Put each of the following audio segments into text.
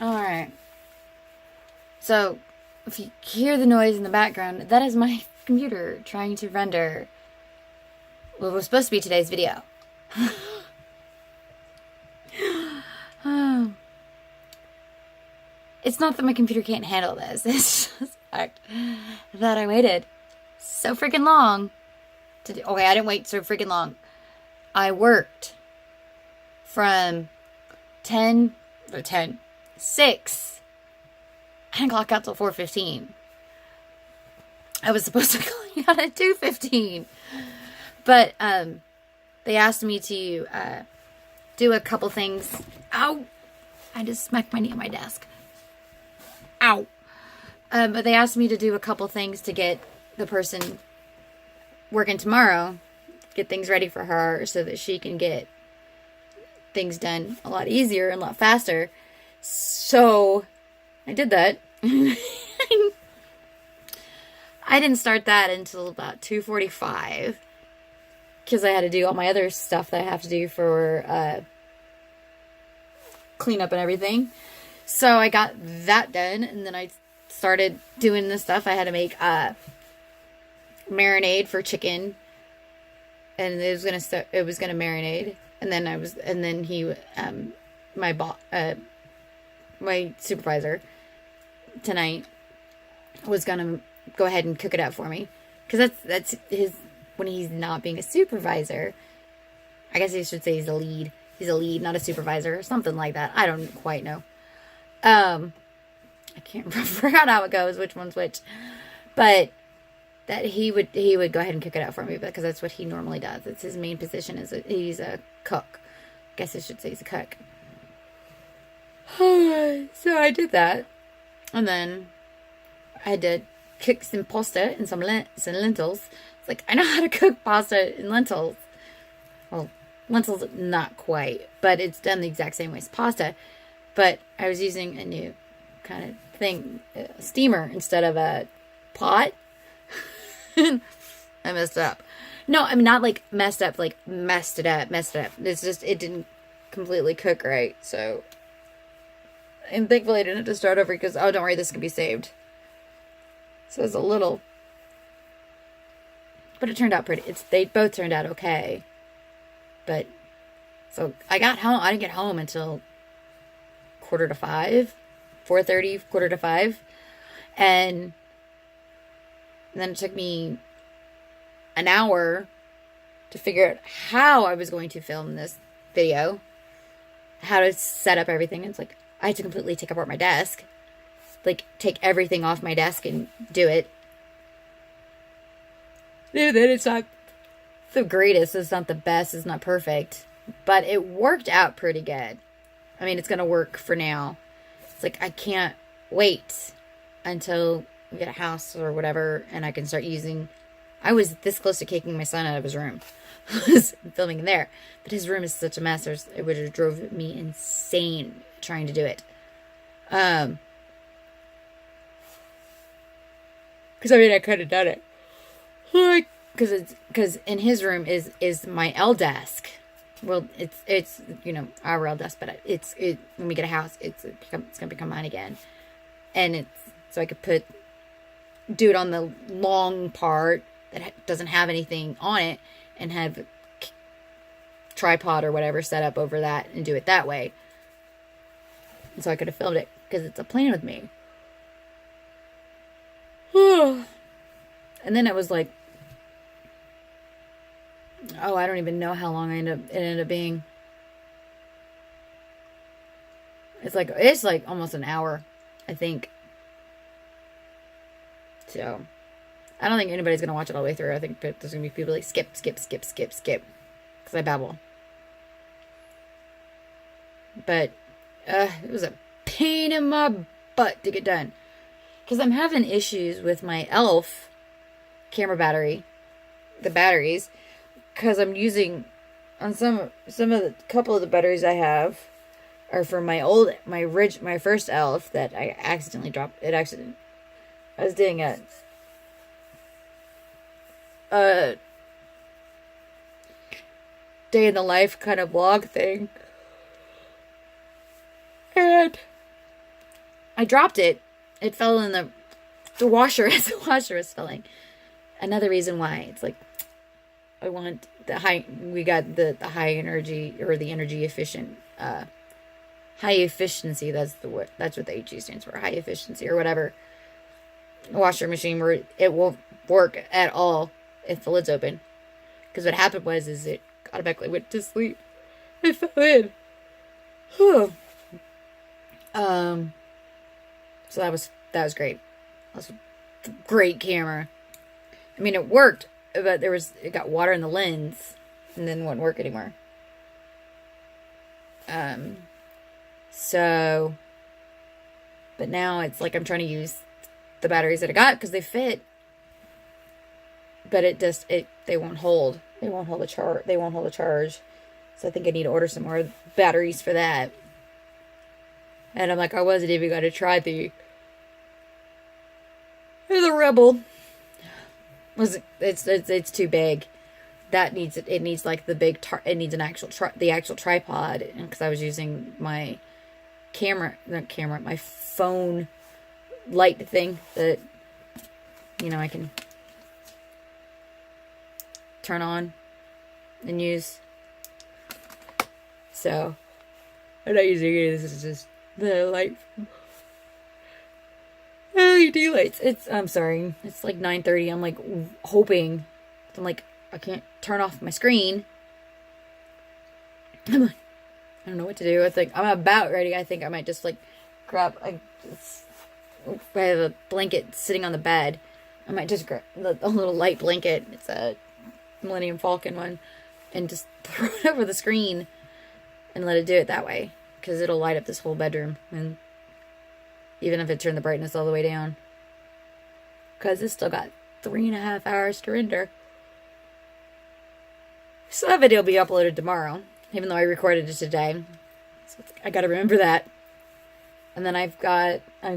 Alright. So, if you hear the noise in the background, that is my computer trying to render what was supposed to be today's video. It's not that my computer can't handle this. It's just the fact that I waited so freaking long to do. Okay, I didn't wait so freaking long. I worked from 6, and clock out till 4:15. I was supposed to clean out at 2:15. But they asked me to do a couple things. Ow! I just smacked my knee on my desk. Ow! But they asked me to do a couple things to get the person working tomorrow, get things ready for her so that she can get things done a lot easier and a lot faster. So I did that. I didn't start that until about 2:45 because I had to do all my other stuff that I have to do for cleanup and everything. So I got that done, and then I started doing the stuff. I had to make marinade for chicken, and it was gonna marinate, and then he my supervisor tonight was gonna go ahead and cook it up for me, because that's his, when he's not being a supervisor. I guess I should say he's a lead, not a supervisor, something like that. I don't quite know. I can't remember, forgot how it goes, which one's which, but that he would go ahead and cook it up for me, because that's what he normally does. It's his main position, he's a cook. I guess I should say he's a cook. So I did that, and then I had to cook some pasta and some lentils. It's like, I know how to cook pasta and lentils. Well, lentils not quite, but it's done the exact same way as pasta. But I was using a new kind of thing, a steamer instead of a pot. I messed up. No, I'm not like messed up, like messed it up. It's just, it didn't completely cook right. So, and thankfully I didn't have to start over because, oh, don't worry, this can be saved. So it's a little, but it turned out pretty. They both turned out okay. But, so I got home. I didn't get home until 4:45, 4:30, 4:45. And then it took me an hour to figure out how I was going to film this video, how to set up everything. It's like, I had to completely take apart my desk, like take everything off my desk and do it. Then it's not the greatest, it's not the best, it's not perfect, but it worked out pretty good. I mean, it's gonna work for now. It's like, I can't wait until we get a house or whatever, and I can start using. I was this close to kicking my son out of his room. I was filming in there, but his room is such a mess. It would have drove me insane trying to do it. Because I mean, I could have done it. Because in his room is my L desk. Well, it's our L desk, but when we get a house, it's gonna become mine again, and it's so I could do it on the long part that doesn't have anything on it, and have tripod or whatever set up over that and do it that way. And so I could have filmed it because it's a plan with me. And then it was like, oh, I don't even know how long it ended up being. It's like almost an hour, I think. So, I don't think anybody's going to watch it all the way through. I think there's going to be people like, skip. Because I babble. But, it was a pain in my butt to get done. Because I'm having issues with my ELF camera battery. The batteries. Because I'm using, on couple of the batteries I have are from my first ELF that I accidentally dropped. I was doing a day in the life kind of vlog thing, and I dropped it. It fell in the washer as the washer was filling. Another reason why it's like I want we got the high energy, or the energy efficient, high efficiency. That's the word. That's what the HE stands for. High efficiency or whatever. Washer machine where it won't work at all if the lid's open. Because what happened was it automatically went to sleep. It fell in. Whew. So that was great. That was a great camera. I mean, it worked, but it got water in the lens, and then wouldn't work anymore. So, but now it's like I'm trying to use the batteries that I got because they fit, but they won't hold. They won't hold a charge. They won't hold a charge. So I think I need to order some more batteries for that. And I'm like, I wasn't even going to try the Rebel. It's too big. That needs it needs like the big it needs an actual the actual tripod, because I was using my my phone light thing that I can turn on and use. So I'm not using it. This is just the light. LED lights. I'm sorry. It's like 9:30. I'm like hoping. I'm like, I can't turn off my screen. I'm like, I don't know what to do. I think I'm about ready. I think I might just like grab. I have a blanket sitting on the bed. I might just grab a little light blanket. It's a Millennium Falcon one, and just throw it over the screen and let it do it that way, because it'll light up this whole bedroom, and even if it turned the brightness all the way down, because it's still got 3.5 hours to render. So that video will be uploaded tomorrow, even though I recorded it today. So I gotta remember that. And then I'm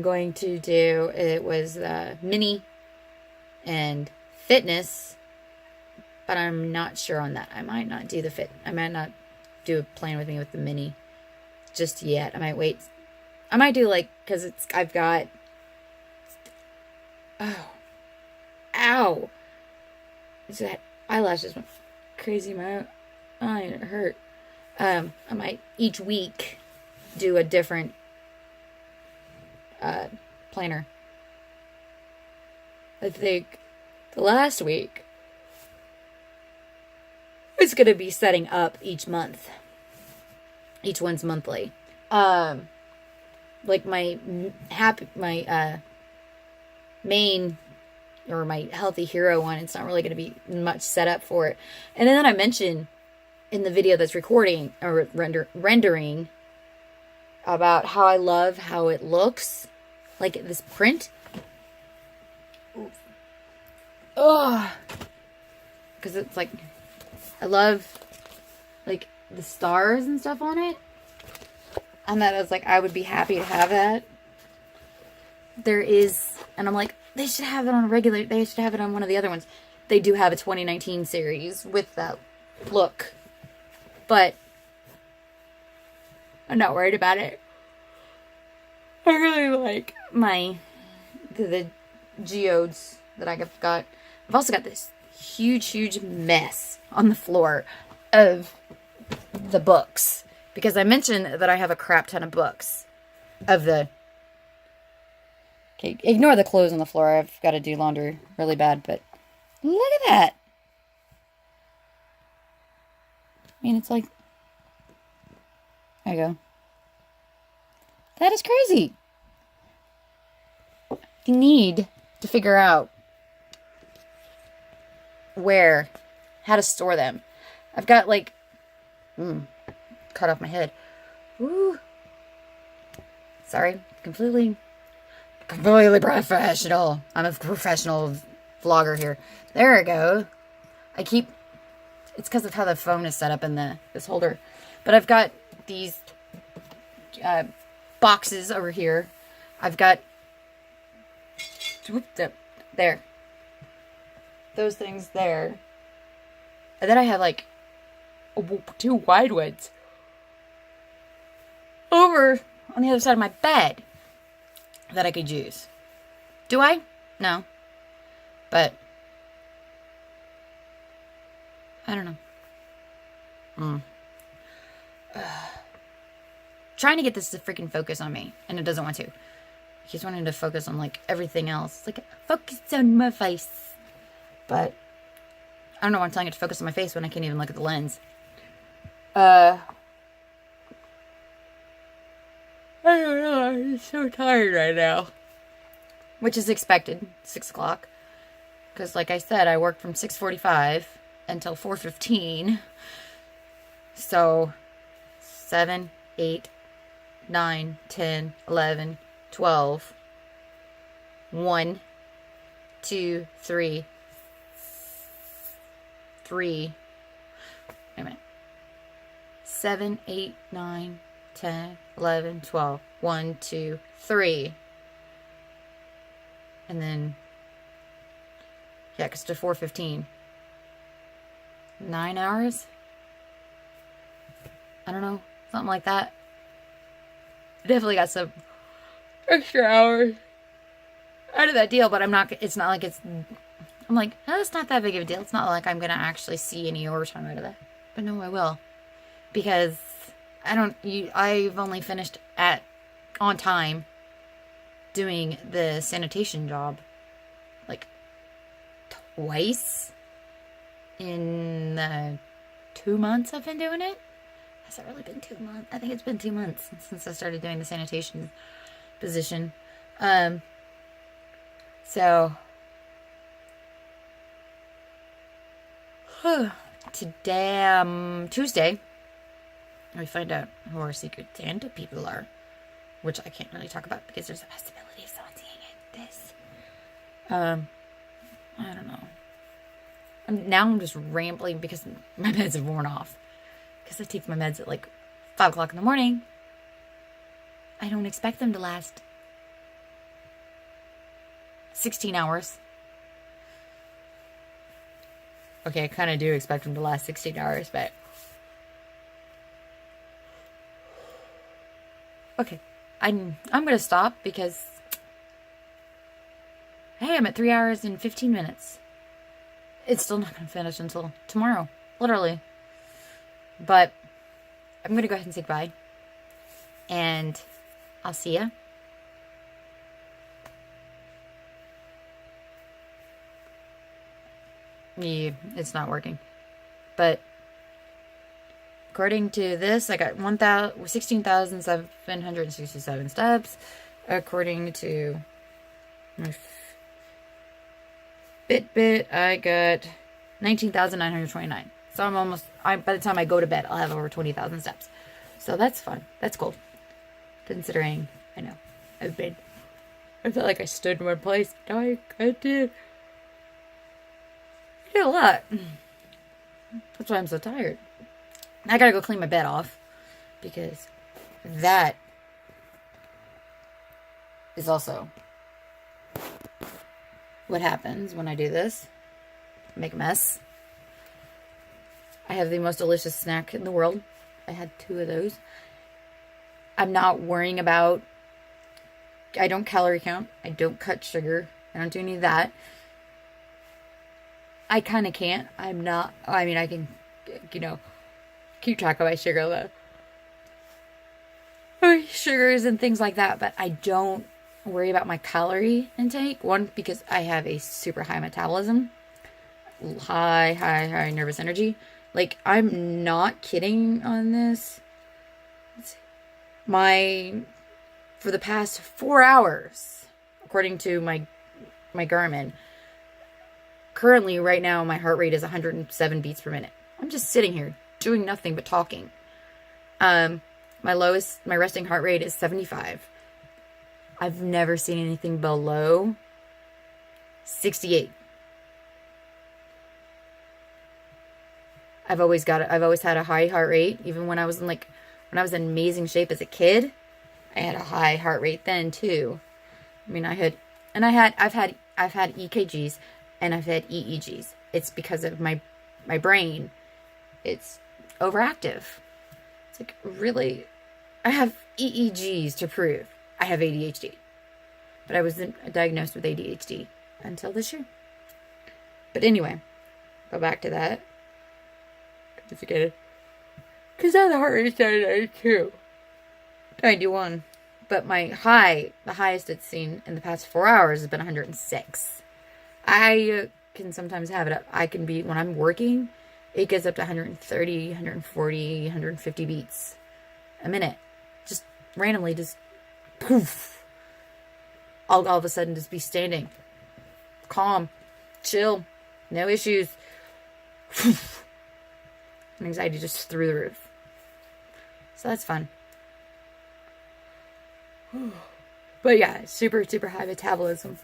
going to do, it was mini and fitness, but I'm not sure on that. I might not do I might not do a plan with me with the mini just yet. I might wait. I might do because I've got, ow. So that eyelashes went crazy. My eye, it hurt. I might each week do a different planner. I think the last week it's going to be setting up each month. Each one's monthly. Like my main, or my Healthy Hero one, it's not really going to be much set up for it. And then I mentioned in the video that's recording or rendering about how I love how it looks, like this print. Oh, because it's like, I love like the stars and stuff on it. And that I was like, I would be happy to have that. There is, and I'm like, they should have it on they should have it on one of the other ones. They do have a 2019 series with that look. But I'm not worried about it. I really like the geodes that I've got. I've also got this huge mess on the floor of the books, because I mentioned that I have a crap ton of books okay, ignore the clothes on the floor. I've got to do laundry really bad, but look at that. I mean, it's like, there you go. That is crazy. You need to figure out how to store them. I've got cut off my head. Ooh. Sorry. Completely professional. I'm a professional vlogger here. There we go. It's because of how the phone is set up in this holder. But I've got these boxes over here. I've got there. Those things there. And then I have two wide ones over on the other side of my bed. that I could use. Do I? No. But I don't know. Trying to get this to freaking focus on me, and it doesn't want to. He's wanting to focus on like everything else. Like, focus on my face. But I don't know why I'm telling it to focus on my face when I can't even look at the lens. I don't know. I'm so tired right now. Which is expected. 6 o'clock. Because like I said, I worked from 6:45 until 4:15. So 7, 8, 9, 10, 11, 12, 1, 2, 3, 3. Wait a minute. 7, 8, 9, 10, 11, 12. 1, 2, 3. And then, yeah, because to 4:15. 9 hours? I don't know. Something like that. Definitely got some extra hours out of that deal, but I'm not, it's not like it's, I'm like, oh, it's not that big of a deal. It's not like I'm going to actually see any overtime out of that. But no, I will. Because I've only finished on time doing the sanitation job like twice in the 2 months I've been doing it. Has it really been 2 months? I think it's been 2 months since I started doing the sanitation position. So today, Tuesday, we find out who our secret Santa people are, which I can't really talk about because there's a possibility of someone seeing this. I don't know. I'm just rambling because my meds have worn off. Because I take my meds at like 5 o'clock in the morning. I don't expect them to last 16 hours. Okay, I kind of do expect them to last 16 hours, but... Okay, I'm going to stop because... Hey, I'm at 3 hours and 15 minutes. It's still not going to finish until tomorrow. Literally. But I'm going to go ahead and say goodbye. And I'll see ya. Yeah, it's not working. But according to this, I got 16,767 steps. According to my Fitbit, I got 19,929. So I'm almost, by the time I go to bed, I'll have over 20,000 steps. So that's fun. That's cool. Considering, I know, I felt like I stood in one place. I did a lot. That's why I'm so tired. I gotta go clean my bed off. Because that is also what happens when I do this. Make a mess. I have the most delicious snack in the world. I had 2 of those. I'm not worrying about... I don't calorie count. I don't cut sugar. I don't do any of that. I kind of can't. I'm not... I mean, I can, keep track of my sugar, sugars and things like that, but I don't worry about my calorie intake. One, because I have a super high metabolism. High nervous energy. Like, I'm not kidding on this. Let's see. For the past 4 hours, according to my Garmin, currently, right now, my heart rate is 107 beats per minute. I'm just sitting here doing nothing but talking. My resting heart rate is 75. I've never seen anything below 68. I've always had a high heart rate, even when I was in amazing shape as a kid. I had a high heart rate then too. I mean, I've had EKGs and I've had EEGs. It's because of my brain. It's overactive. It's like, really, I have EEGs to prove I have ADHD. but I wasn't diagnosed with ADHD until this year. But anyway, go back to that. Because now the heart rate's down to 92. 91. But the highest it's seen in the past 4 hours has been 106. I can sometimes have it up. I can be, when I'm working, it gets up to 130, 140, 150 beats a minute. Just randomly, just poof. I'll all of a sudden just be standing. Calm. Chill. No issues. And anxiety just through the roof. So that's fun. But yeah, super, super high metabolism.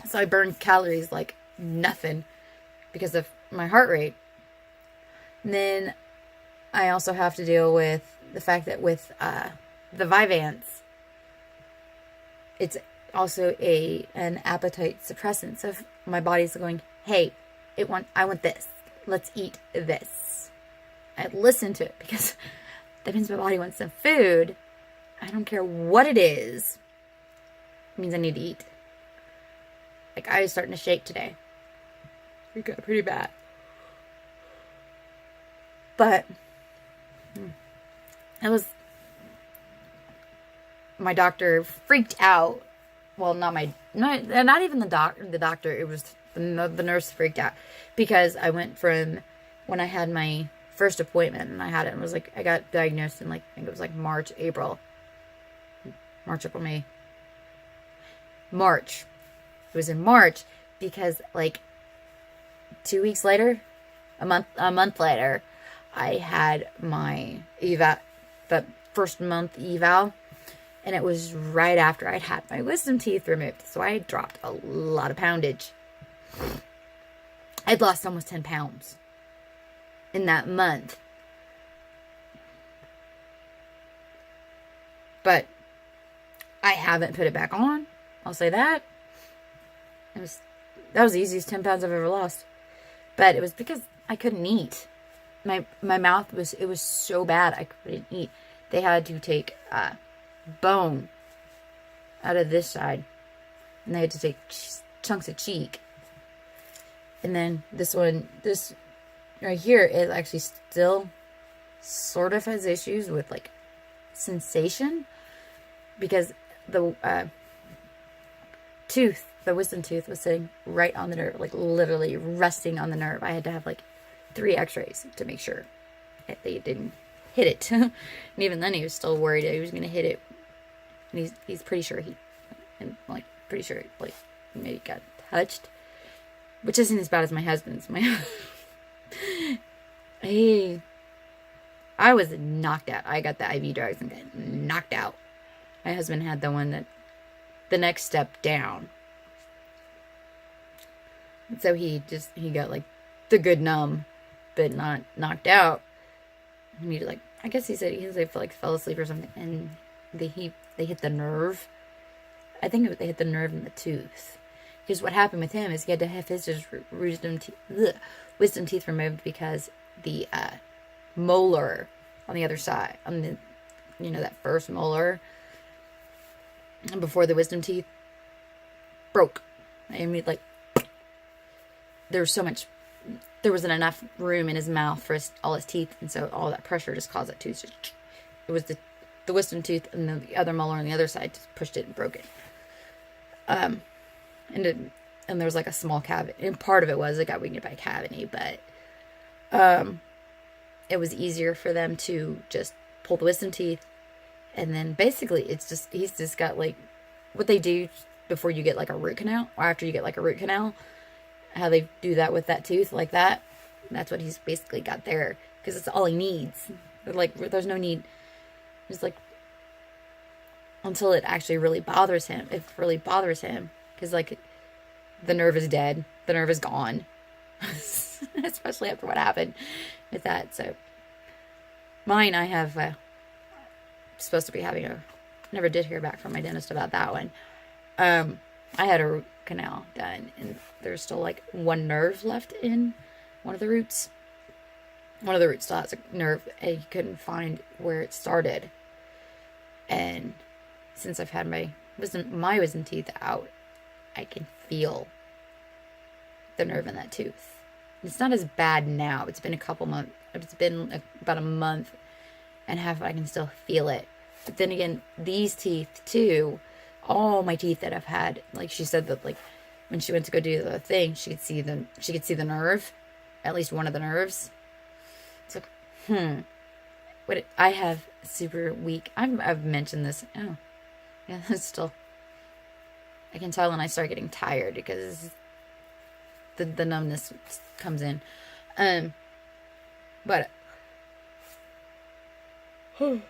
So I burn calories like nothing because of my heart rate. And then I also have to deal with the fact that with the Vyvanse, it's also an appetite suppressant. So if my body's going, hey, I want this. Let's eat this. I listen to it because that means my body wants some food. I don't care what it is. It means I need to eat. Like, I was starting to shake today. It got pretty bad. But it was, my doctor freaked out. Well, not even the doctor. It was the nurse freaked out because I went from when I had my first appointment and I got diagnosed in I think it was March, April, May. March. It was in March because 2 weeks later, a month later, I had my eval, the first month eval, and it was right after I'd had my wisdom teeth removed. So I dropped a lot of poundage. I'd lost almost 10 pounds in that month. But I haven't put it back on. I'll say that. That was the easiest 10 pounds I've ever lost. But it was because I couldn't eat. My mouth was so bad I couldn't eat. They had to take bone out of this side. And they had to take chunks of cheek. And then this right here is actually still sort of has issues with sensation. Because the wisdom tooth was sitting right on the nerve, literally resting on the nerve. I had to have 3 x-rays to make sure that they didn't hit it. And even then he was still worried that he was going to hit it. And he's pretty sure maybe got touched. Which isn't as bad as my husband's. I was knocked out. I got the IV drugs and got knocked out. My husband had the one the next step down. So he got the good numb, but not knocked out. He needed I guess he said fell asleep or something, and they hit the nerve. I think they hit the nerve in the tooth. Because what happened with him is he had to have his wisdom teeth removed because the molar on the other side, that first molar before the wisdom teeth broke. I mean, there wasn't enough room in his mouth for all his teeth, and so all that pressure just caused that tooth. It was the wisdom tooth and the other molar on the other side just pushed it and broke it. And there was a small cavity, and part of it was it got weakened by a cavity, but it was easier for them to just pull the wisdom teeth, and then basically he's just got what they do before you get a root canal, or after you get a root canal, how they do that with that tooth like that. That's what he's basically got there, because it's all he needs. There's no need, just until it actually really bothers him. It really bothers him. Because, the nerve is dead. The nerve is gone. Especially after what happened with that. So, mine, I have, supposed to be having never did hear back from my dentist about that one. I had a root canal done. And there's still, one nerve left in one of the roots. One of the roots still has a nerve. And you couldn't find where it started. And since I've had my my wisdom teeth out, I can feel the nerve in that tooth. It's not as bad now. It's been a couple months. It's been about a month and a half. I can still feel it. But then again, these teeth too, all my teeth that I've had, like she said that like when she went to go do the thing, she could see the nerve, at least one of the nerves. It's like, what I have super weak. I've mentioned this. Oh, yeah, that's still. I can tell when I start getting tired because the numbness comes in. But I'm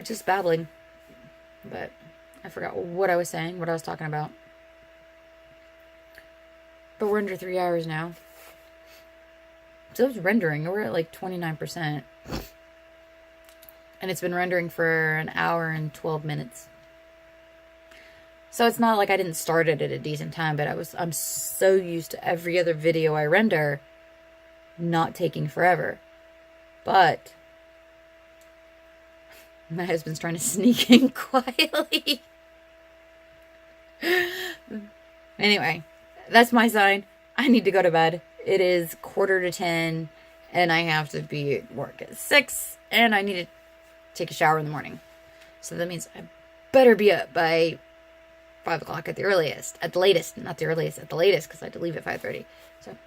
just babbling. But I forgot what I was saying, what I was talking about. But we're under 3 hours now. So it's rendering. We're at like 29%. And it's been rendering for an hour and 12 minutes. So it's not like I didn't start it at a decent time, but I'm so used to every other video I render not taking forever. But my husband's trying to sneak in quietly. Anyway, that's my sign. I need to go to bed. It is 9:45, and I have to be at work at 6, and I need to take a shower in the morning. So that means I better be up by 5 o'clock at the earliest. At the latest. Not the earliest, at the latest, because I have to leave at 5:30. So